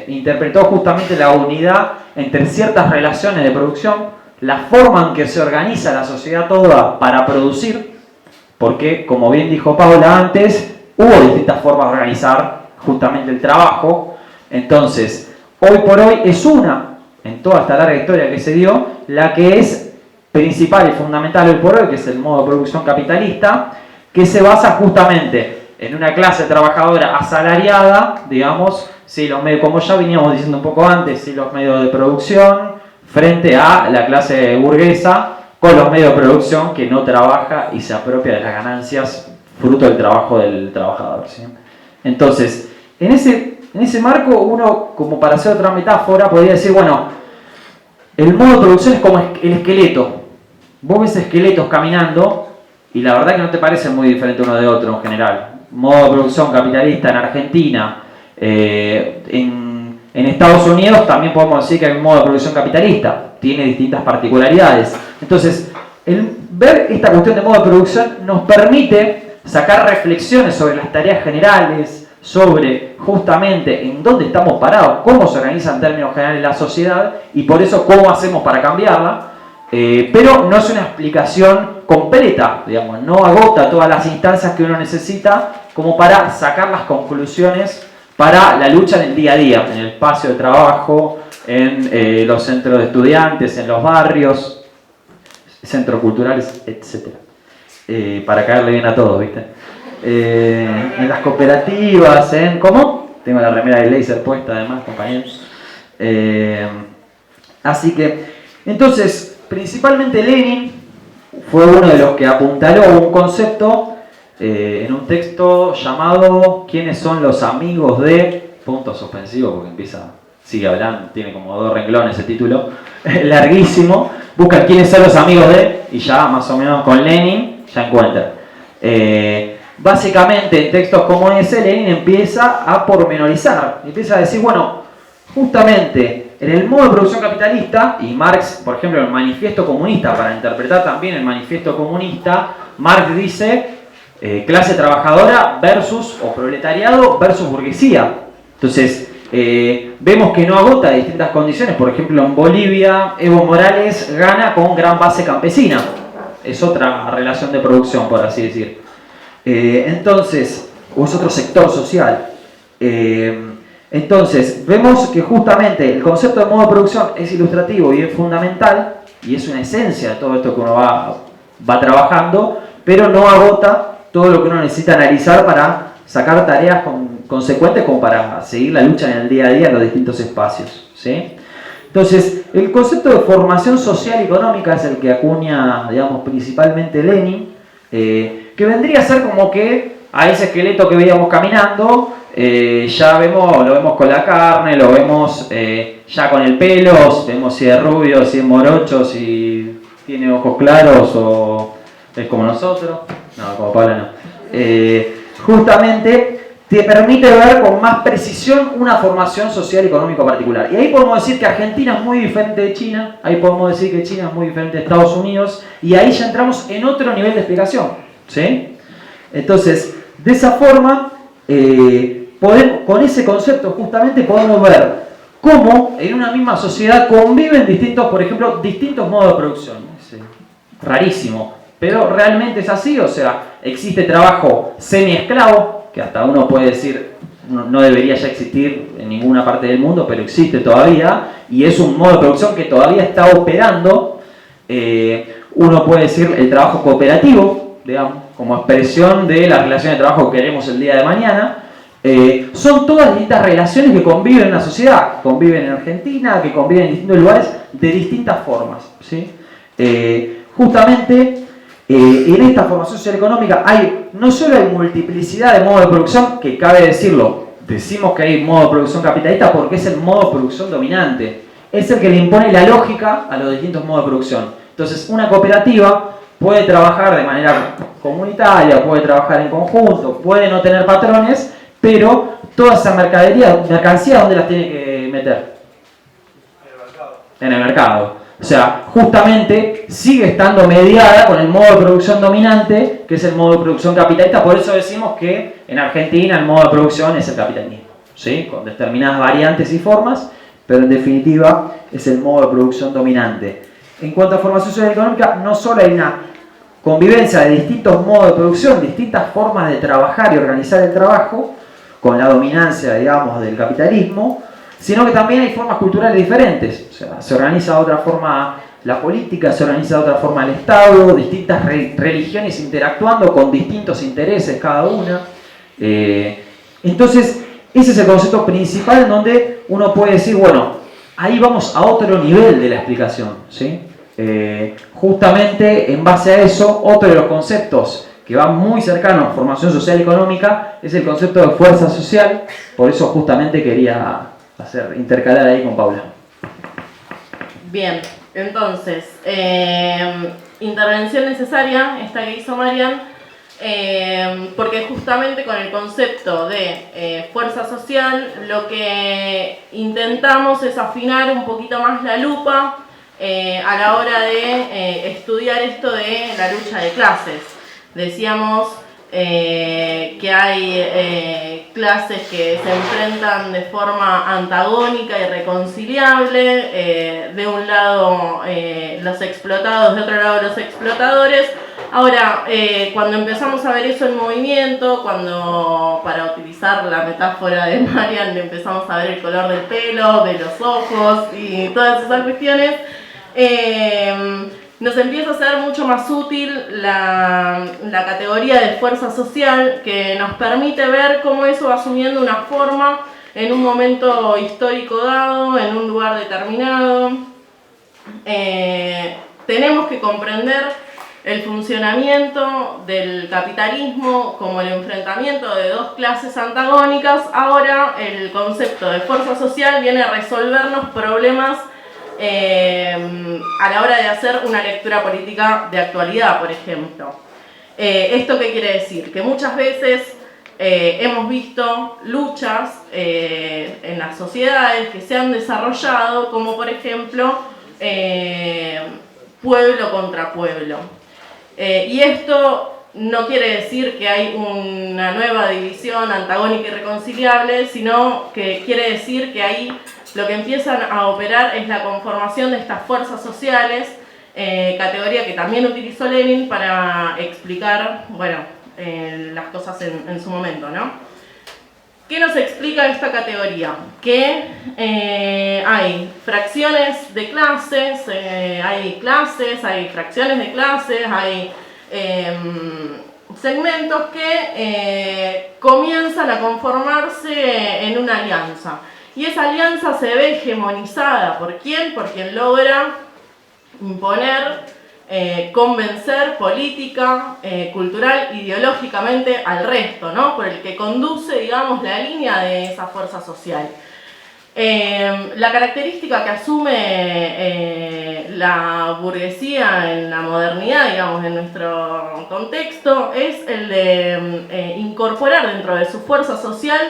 interpretó justamente la unidad entre ciertas relaciones de producción, la forma en que se organiza la sociedad toda para producir, porque como bien dijo Paula antes, hubo distintas formas de organizar justamente el trabajo. Entonces, hoy por hoy es una, en toda esta larga historia que se dio, la que es principal y fundamental hoy por hoy, que es el modo de producción capitalista, que se basa justamente en una clase trabajadora asalariada, digamos, sí, los medios, como ya veníamos diciendo un poco antes, sí, los medios de producción, frente a la clase burguesa, con los medios de producción que no trabaja y se apropia de las ganancias fruto del trabajo del trabajador, ¿sí? Entonces, en ese marco, uno, como para hacer otra metáfora, podría decir, bueno, el modo de producción es como el esqueleto. Vos ves esqueletos caminando y la verdad que no te parecen muy diferentes uno de otro en general. Modo de producción capitalista en Argentina, en Estados Unidos también podemos decir que hay un modo de producción capitalista, tiene distintas particularidades. Entonces, el ver esta cuestión de modo de producción nos permite sacar reflexiones sobre las tareas generales, sobre justamente en dónde estamos parados, cómo se organiza en términos generales la sociedad y por eso cómo hacemos para cambiarla, pero no es una explicación completa, digamos, no agota todas las instancias que uno necesita como para sacar las conclusiones para la lucha en el día a día, en el espacio de trabajo, en los centros de estudiantes, en los barrios, centros culturales, etc. Para caerle bien a todos, ¿viste? En las cooperativas, ¿cómo? Tengo la remera de Laser puesta además, compañeros. Así que, entonces, principalmente Lenin fue uno de los que apuntaló un concepto en un texto llamado ¿Quiénes son los amigos de...? Punto suspensivo, porque sigue hablando, tiene como 2 renglones ese título, larguísimo. Buscan quiénes son los amigos de, y ya más o menos con Lenin ya encuentran. Básicamente en textos como ese, Lenin empieza a pormenorizar, empieza a decir, bueno, justamente en el modo de producción capitalista, y Marx, por ejemplo, en el manifiesto comunista, para interpretar también el manifiesto comunista, Marx dice clase trabajadora versus, o proletariado versus burguesía. Entonces, vemos que no agota distintas condiciones. Por ejemplo, en Bolivia, Evo Morales gana con gran base campesina. Es otra relación de producción, por así decir. Entonces, o es otro sector social. Entonces, vemos que justamente el concepto de modo de producción es ilustrativo y es fundamental, y es una esencia de todo esto que uno va trabajando, pero no agota todo lo que uno necesita analizar para sacar tareas consecuentes como para seguir la lucha en el día a día en los distintos espacios, ¿sí? Entonces, el concepto de formación social y económica es el que acuña, digamos, principalmente Lenin, que vendría a ser como que a ese esqueleto que veíamos caminando, ya lo vemos con la carne, lo vemos ya con el pelo, vemos si es rubio, si es morocho, si tiene ojos claros o es como nosotros. No, como Paula no. Justamente te permite ver con más precisión una formación social y económica particular. Y ahí podemos decir que Argentina es muy diferente de China, ahí podemos decir que China es muy diferente de Estados Unidos, y ahí ya entramos en otro nivel de explicación, ¿sí? Entonces, de esa forma, con ese concepto justamente podemos ver cómo en una misma sociedad conviven por ejemplo, distintos modos de producción. Es rarísimo, pero realmente es así. O sea, existe trabajo semi-esclavo, que hasta uno puede decir no debería ya existir en ninguna parte del mundo, pero existe todavía, y es un modo de producción que todavía está operando. Uno puede decir el trabajo cooperativo, digamos, como expresión de la relación de trabajo que queremos el día de mañana. Son todas distintas relaciones que conviven en una sociedad, conviven en Argentina, que conviven en distintos lugares de distintas formas, ¿sí? Justamente en esta formación social económica no solo hay multiplicidad de modos de producción, que cabe decirlo, decimos que hay modo de producción capitalista porque es el modo de producción dominante, es el que le impone la lógica a los distintos modos de producción. Entonces, una cooperativa puede trabajar de manera comunitaria, puede trabajar en conjunto, puede no tener patrones, pero toda esa mercancía, ¿dónde las tiene que meter? En el mercado. O sea, justamente sigue estando mediada con el modo de producción dominante, que es el modo de producción capitalista. Por eso decimos que en Argentina el modo de producción es el capitalismo, ¿sí? Con determinadas variantes y formas, pero en definitiva es el modo de producción dominante. En cuanto a formación social y económica, no solo hay una convivencia de distintos modos de producción, distintas formas de trabajar y organizar el trabajo, con la dominancia, digamos, del capitalismo, sino que también hay formas culturales diferentes. O sea, se organiza de otra forma la política, se organiza de otra forma el Estado, distintas religiones interactuando con distintos intereses cada una. Entonces, ese es el concepto principal en donde uno puede decir, bueno, ahí vamos a otro nivel de la explicación, ¿sí? Justamente en base a eso, otro de los conceptos que va muy cercano a formación social y económica es el concepto de fuerza social. Por eso justamente quería intercalar ahí con Paula. Bien, entonces, intervención necesaria, esta que hizo Marian, porque justamente con el concepto de fuerza social lo que intentamos es afinar un poquito más la lupa a la hora de estudiar esto de la lucha de clases. Decíamos que clases que se enfrentan de forma antagónica y reconciliable, de un lado los explotados, de otro lado los explotadores. Ahora, cuando empezamos a ver eso en movimiento, cuando, para utilizar la metáfora de Marian, empezamos a ver el color del pelo, de los ojos y todas esas cuestiones, nos empieza a ser mucho más útil la categoría de fuerza social, que nos permite ver cómo eso va asumiendo una forma en un momento histórico dado, en un lugar determinado. Tenemos que comprender el funcionamiento del capitalismo como el enfrentamiento de dos clases antagónicas. Ahora el concepto de fuerza social viene a resolvernos problemas a la hora de hacer una lectura política de actualidad, por ejemplo. ¿Esto qué quiere decir? Que muchas veces hemos visto luchas en las sociedades que se han desarrollado, como por ejemplo pueblo contra pueblo. Y esto no quiere decir que hay una nueva división antagónica y reconciliable, sino que quiere decir que ahí lo que empiezan a operar es la conformación de estas fuerzas sociales, categoría que también utilizó Lenin para explicar, bueno, las cosas en su momento, ¿no? ¿Qué nos explica esta categoría? Que hay fracciones de clases, hay fracciones de clases, hay segmentos que comienzan a conformarse en una alianza. Y esa alianza se ve hegemonizada ¿por quién? Por quien logra imponer, convencer política, cultural, ideológicamente al resto, ¿no? Por el que conduce, digamos, la línea de esa fuerza social. La característica que asume la burguesía en la modernidad, digamos, en nuestro contexto, es el de incorporar dentro de su fuerza social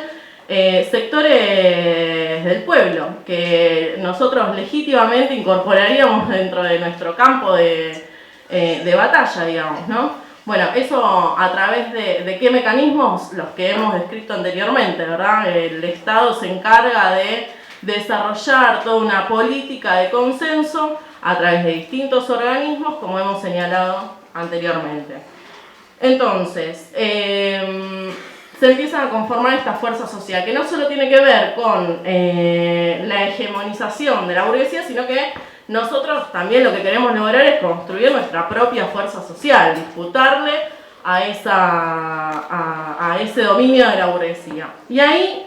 sectores del pueblo, que nosotros legítimamente incorporaríamos dentro de nuestro campo de batalla, digamos, ¿no? Bueno, eso a través de qué mecanismos, los que hemos descrito anteriormente, ¿verdad? El Estado se encarga de desarrollar toda una política de consenso a través de distintos organismos, como hemos señalado anteriormente. Entonces, se empiezan a conformar esta fuerza social, que no solo tiene que ver con la hegemonización de la burguesía, sino que nosotros también lo que queremos lograr es construir nuestra propia fuerza social, disputarle a ese dominio de la burguesía. Y ahí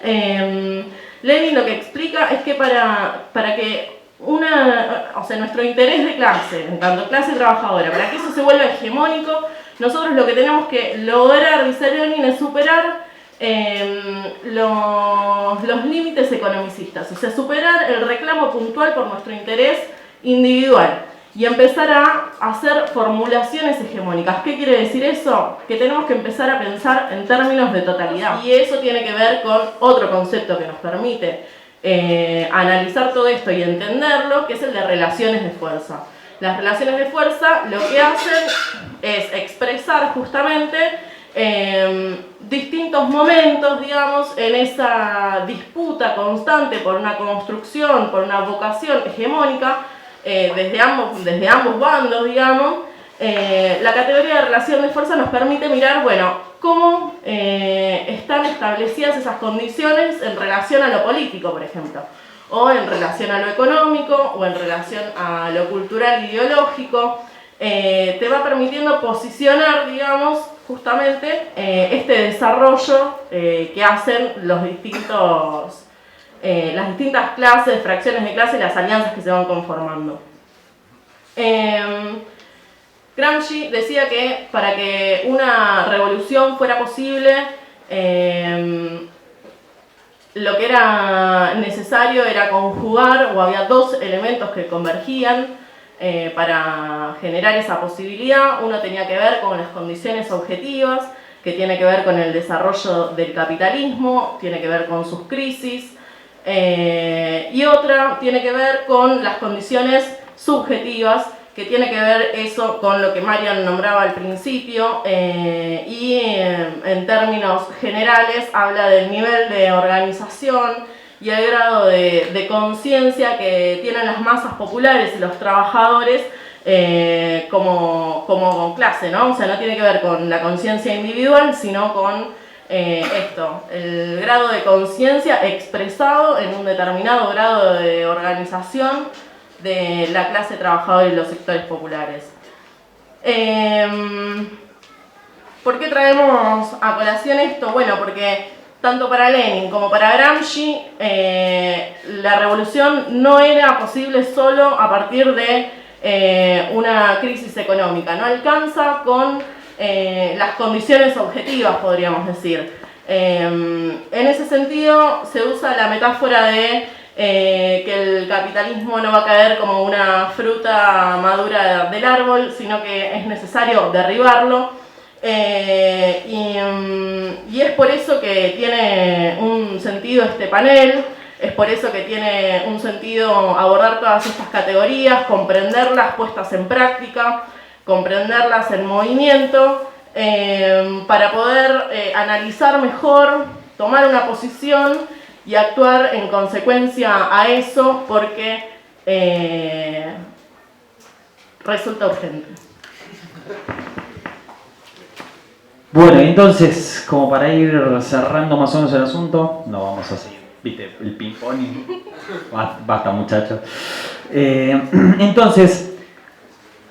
Lenin lo que explica es que para que nuestro interés de clase, en tanto clase trabajadora, para que eso se vuelva hegemónico, nosotros lo que tenemos que lograr, dice Lenin, es superar los límites economicistas, o sea, superar el reclamo puntual por nuestro interés individual y empezar a hacer formulaciones hegemónicas. ¿Qué quiere decir eso? Que tenemos que empezar a pensar en términos de totalidad. Y eso tiene que ver con otro concepto que nos permite analizar todo esto y entenderlo, que es el de relaciones de fuerza. Las relaciones de fuerza lo que hacen es expresar justamente distintos momentos, digamos, en esa disputa constante por una construcción, por una vocación hegemónica, desde ambos bandos, digamos. La categoría de relación de fuerza nos permite mirar, bueno, cómo están establecidas esas condiciones en relación a lo político, por ejemplo, o en relación a lo económico, o en relación a lo cultural ideológico. Te va permitiendo posicionar, digamos, justamente este desarrollo que hacen las distintas clases, fracciones de clase y las alianzas que se van conformando. Gramsci decía que para que una revolución fuera posible, lo que era necesario era conjugar, o había dos elementos que convergían para generar esa posibilidad. Uno tenía que ver con las condiciones objetivas, que tiene que ver con el desarrollo del capitalismo, tiene que ver con sus crisis, y otra tiene que ver con las condiciones subjetivas, que tiene que ver eso con lo que Marian nombraba al principio, y en términos generales habla del nivel de organización y el grado de conciencia que tienen las masas populares y los trabajadores como clase, ¿no? O sea, no tiene que ver con la conciencia individual, sino con el grado de conciencia expresado en un determinado grado de organización de la clase trabajadora y los sectores populares. ¿Por qué traemos a colación esto? Bueno, porque tanto para Lenin como para Gramsci la revolución no era posible solo a partir de una crisis económica, no alcanza con las condiciones objetivas, podríamos decir. En ese sentido se usa la metáfora de que el capitalismo no va a caer como una fruta madura del árbol, sino que es necesario derribarlo. Y es por eso que tiene un sentido este panel, es por eso que tiene un sentido abordar todas estas categorías, comprenderlas puestas en práctica, comprenderlas en movimiento, para poder analizar mejor, tomar una posición y actuar en consecuencia a eso, porque resulta urgente. Bueno, entonces, como para ir cerrando más o menos el asunto, no vamos así, viste, el ping-pong, basta muchachos. Entonces,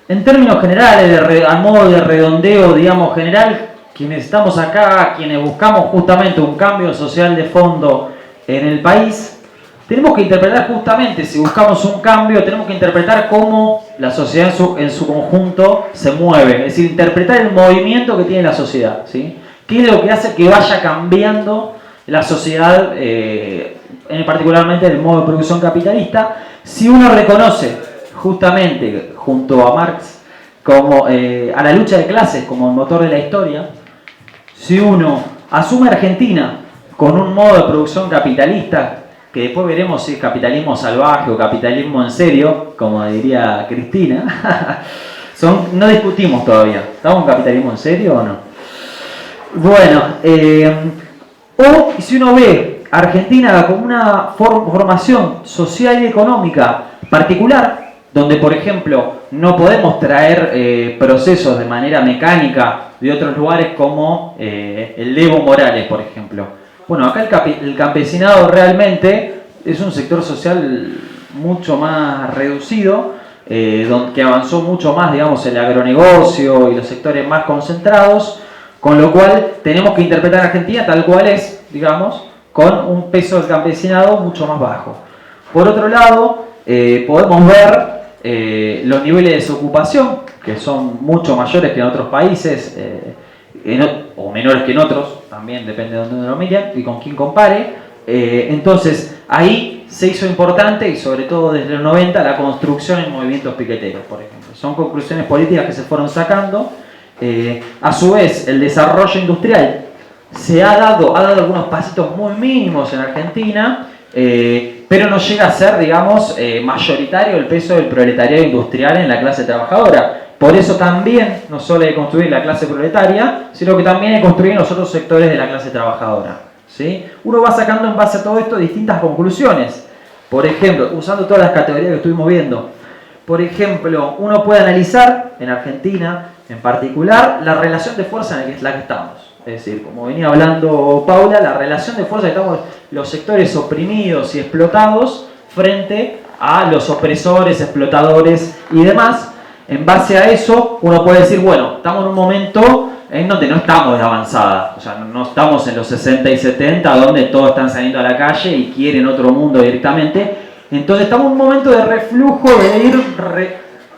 en términos generales, a modo de redondeo, digamos, general, quienes estamos acá, quienes buscamos justamente un cambio social de fondo en el país, tenemos que interpretar justamente, si buscamos un cambio, tenemos que interpretar cómo la sociedad en su conjunto se mueve, es decir, interpretar el movimiento que tiene la sociedad, ¿sí? ¿Qué es lo que hace que vaya cambiando la sociedad, particularmente el modo de producción capitalista? Si uno reconoce justamente, junto a Marx, como, a la lucha de clases como el motor de la historia, si uno asume Argentina con un modo de producción capitalista, que después veremos si es capitalismo salvaje o capitalismo en serio, como diría Cristina, no discutimos todavía, ¿estamos en capitalismo en serio o no? Bueno, o si uno ve Argentina como una formación social y económica particular, donde por ejemplo no podemos traer procesos de manera mecánica de otros lugares como el de Evo Morales, por ejemplo. Bueno, acá el campesinado realmente es un sector social mucho más reducido, que avanzó mucho más, digamos, el agronegocio y los sectores más concentrados, con lo cual tenemos que interpretar a Argentina tal cual es, digamos, con un peso del campesinado mucho más bajo. Por otro lado, podemos ver los niveles de desocupación, que son mucho mayores que en otros países, o menores que en otros, también depende de dónde lo miren y con quién compare. Entonces, ahí se hizo importante, y sobre todo desde los 90, la construcción en movimientos piqueteros, por ejemplo. Son conclusiones políticas que se fueron sacando. A su vez, el desarrollo industrial ha dado algunos pasitos muy mínimos en Argentina, pero no llega a ser, digamos, mayoritario el peso del proletariado industrial en la clase trabajadora. Por eso también no solo hay que construir la clase proletaria, sino que también hay que construir los otros sectores de la clase trabajadora, ¿sí? Uno va sacando en base a todo esto distintas conclusiones. Por ejemplo, usando todas las categorías que estuvimos viendo. Por ejemplo, uno puede analizar, en Argentina en particular, la relación de fuerza en la que estamos. Es decir, como venía hablando Paula, la relación de fuerza que estamos los sectores oprimidos y explotados frente a los opresores, explotadores y demás. En base a eso, uno puede decir, bueno, estamos en un momento en donde no estamos de avanzada. O sea, no estamos en los 60 y 70, donde todos están saliendo a la calle y quieren otro mundo directamente. Entonces estamos en un momento de reflujo, de ir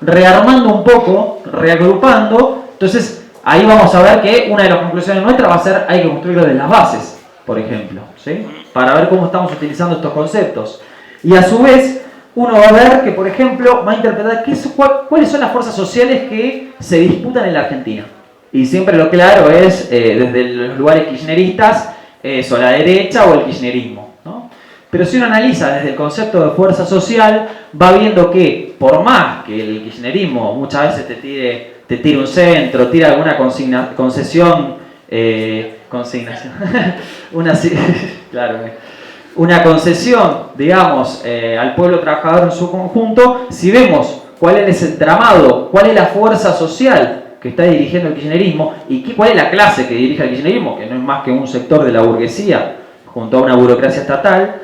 rearmando un poco, reagrupando. Entonces, ahí vamos a ver que una de las conclusiones nuestras va a ser, hay que construirlo desde las bases, por ejemplo, ¿sí? Para ver cómo estamos utilizando estos conceptos. Y a su vez, uno va a ver que, por ejemplo, va a interpretar cuáles son las fuerzas sociales que se disputan en la Argentina. Y siempre lo claro es, desde los lugares kirchneristas, o la derecha o el kirchnerismo, ¿no? Pero si uno analiza desde el concepto de fuerza social, va viendo que por más que el kirchnerismo muchas veces te tire un centro, tire alguna concesión, consignación, una concesión, digamos, al pueblo trabajador en su conjunto, si vemos cuál es el entramado, cuál es la fuerza social que está dirigiendo el kirchnerismo y cuál es la clase que dirige el kirchnerismo, que no es más que un sector de la burguesía junto a una burocracia estatal,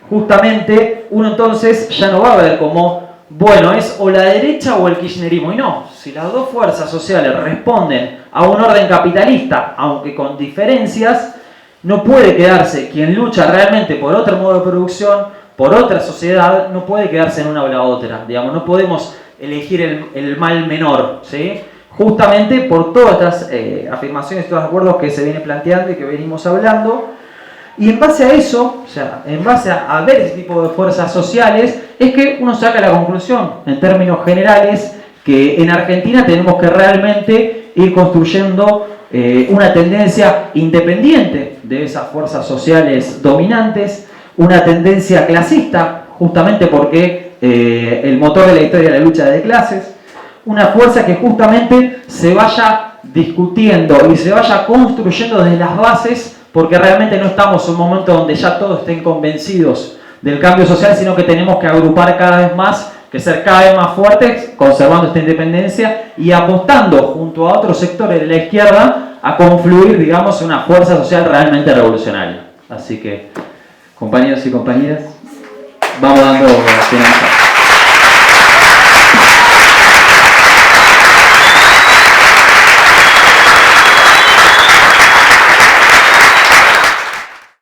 justamente uno entonces ya no va a ver como, bueno, es o la derecha o el kirchnerismo, y no, si las dos fuerzas sociales responden a un orden capitalista, aunque con diferencias, no puede quedarse quien lucha realmente por otro modo de producción, por otra sociedad, no puede quedarse en una o la otra, digamos, no podemos elegir el mal menor, ¿sí? Justamente por todas estas afirmaciones, todos los acuerdos que se vienen planteando y que venimos hablando. Y en base a eso, o sea, en base a ver ese tipo de fuerzas sociales, es que uno saca la conclusión, en términos generales, que en Argentina tenemos que realmente ir construyendo una tendencia independiente de esas fuerzas sociales dominantes, una tendencia clasista, justamente porque el motor de la historia es la lucha de clases, una fuerza que justamente se vaya discutiendo y se vaya construyendo desde las bases, porque realmente no estamos en un momento donde ya todos estén convencidos del cambio social, sino que tenemos que agrupar cada vez más, que ser cada vez más fuertes, conservando esta independencia y apostando junto a otros sectores de la izquierda a confluir, digamos, en una fuerza social realmente revolucionaria. Así que, compañeros y compañeras, vamos dando finanzas.